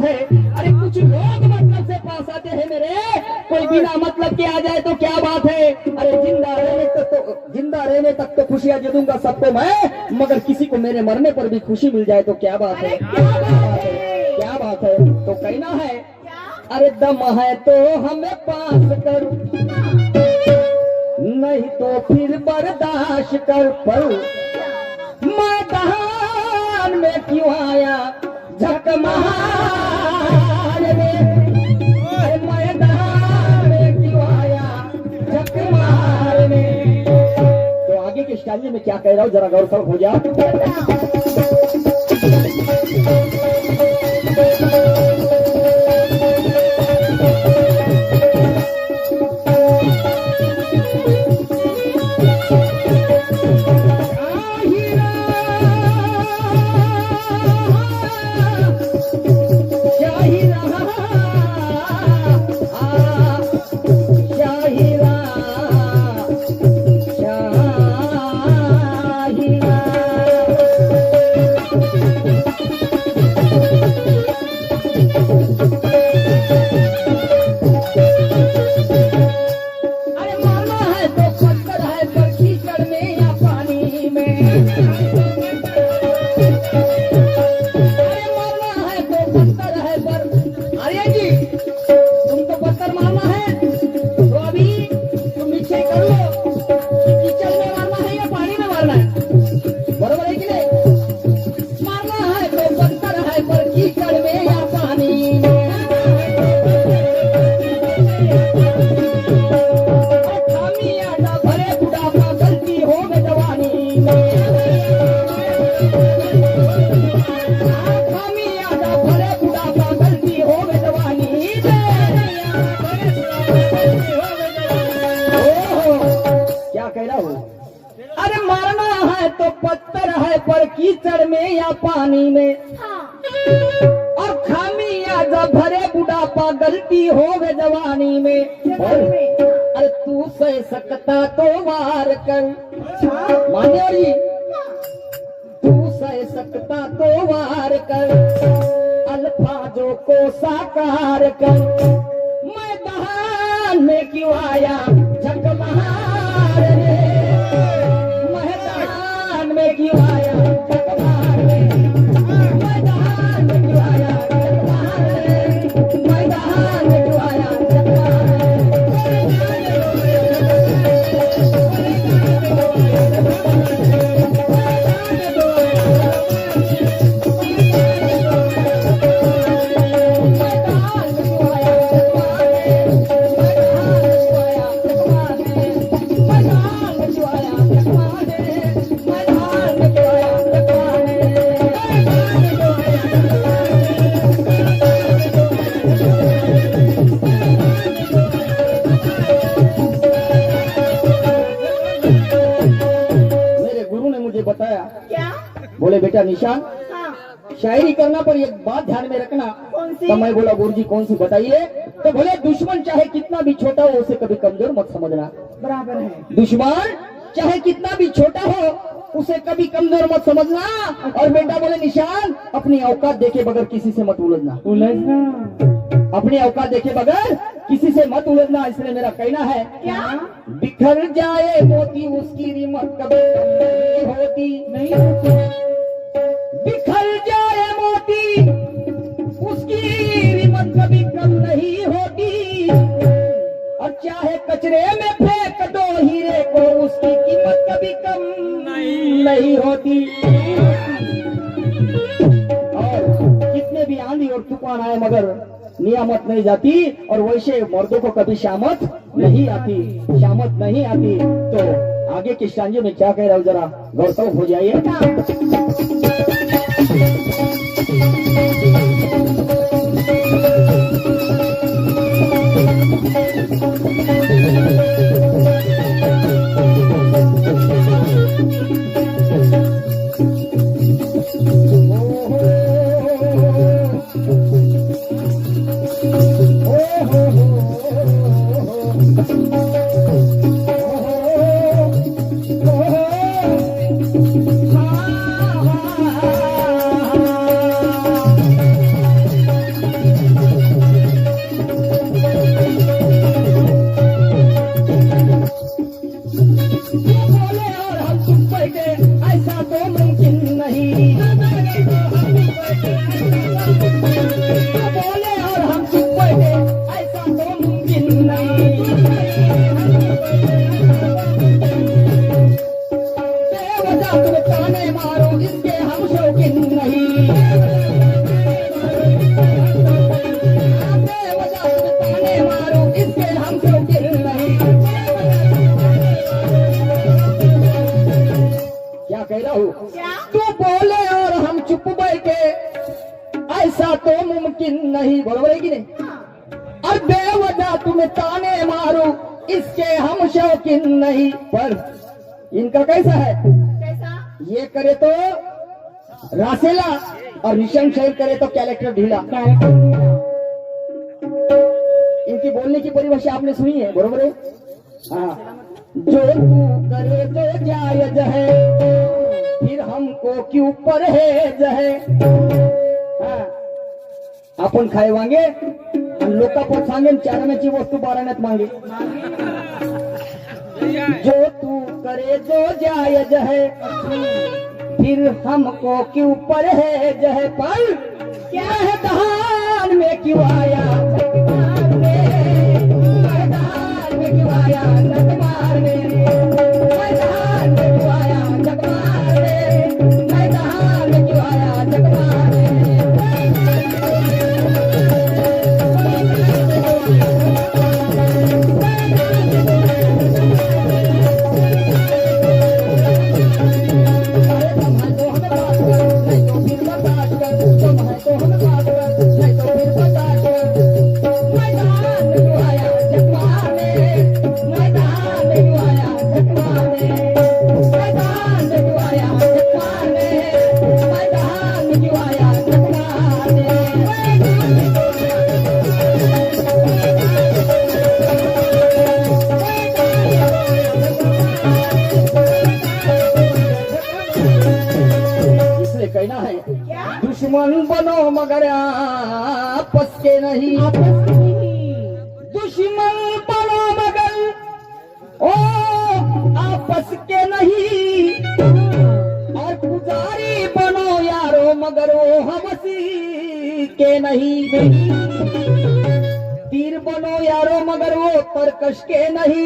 है। अरे कुछ लोग मतलब से पास आते हैं मेरे, कोई बिना मतलब के आ जाए तो क्या बात है। अरे जिंदा रहने तक तो खुशियां दे दूंगा सबको मैं, मगर किसी को मेरे मरने पर भी खुशी मिल जाए तो क्या बात है, क्या बात है। तो कहना है अरे दम है तो हमें पास कर, नहीं तो फिर बर्दाश्त कर। पर मैदान में क्यों आया झक मारने, मैदान में क्यों आया झक मारने। तो आगे के स्टाइल में क्या कह रहा हूँ जरा गौर से हो जा। अरे मारना है तो पत्थर है पर कीचड़ में या पानी में, और खामियां जब भरे बुढ़ापा गलती हो गए जवानी में। अरे तू सह सकता तो वार कर, मान्यो जी तू सह सकता तो वार कर, अल्फाजों को साकार कर। मैदान में क्यों आया झक मारने, मैदान में क्यों आया झक मारने, मैदान में क्यों आया झक मारने, मैदान में क्यों आया झक बताया क्या? बोले बेटा निशान, हाँ। शायरी करना पर एक बात ध्यान में रखना। कौन सी? तो मैं बोला गुरुजी कौन सी बताइए। तो बोले दुश्मन चाहे कितना भी छोटा हो उसे कभी कमजोर मत समझना। बराबर है, दुश्मन चाहे कितना भी छोटा हो उसे कभी कमजोर मत समझना। और बेटा बोले निशान अपनी औकात देखे बगैर किसी से मत उलझना, अपनी औकात देखे बगैर किसी से मत उलझना। इसलिए मेरा कहना है क्या? बिखर जाए मोती उसकी कीमत कभी नहीं होती, नहीं होती। बिखर जाए मोती उसकी कीमत कभी कम नहीं होती, और चाहे कचरे में फेंक दो हीरे को उसकी कीमत कभी कम नहीं होती। और कितने भी आंधी और तूफान आए मगर नियामत नहीं जाती, और वैसे मर्दों को कभी शामत नहीं आती, शामत नहीं आती। तो आगे की स्टांजे में क्या कह रहा हूँ जरा गौरतलब हो जाइए। मुमकिन नहीं, बरोबर है कि नहीं? और बेवजह तुम्हें ताने मारू इसके हम शौकीन नहीं। पर इनका कैसा है? कैसा? ये करे तो रासेला और निशंक शेर करे तो कैरेक्टर ढीला। इनकी बोलने की परिभाषा आपने सुनी है, बरोबर है? हाँ, जो तू करे जो जायज है फिर हमको क्यों परहेज है। हाँ, आपण खाय वांगे आणि लोकांपोट सांगेन चारण्याची वस्तू बाराण्यात मागे। जो तू करे जो जायज है फिर हमको क्यों परहेज है। पर क्या है दहान में क्यों आया जगमार में, मैदान में क्यों आया जगमार में, मैदान में क्यों आया जगमार में, मैदान में क्यों आया जगमार में। कहना है क्या? दुश्मन बनो मगर आपस के नहीं, दुश्मन बनो मगर ओ आपस के नहीं, और पुजारी बनो यारो मगर वो हवसी के नहीं, तीर बनो यारो मगर वो तरकश के नहीं।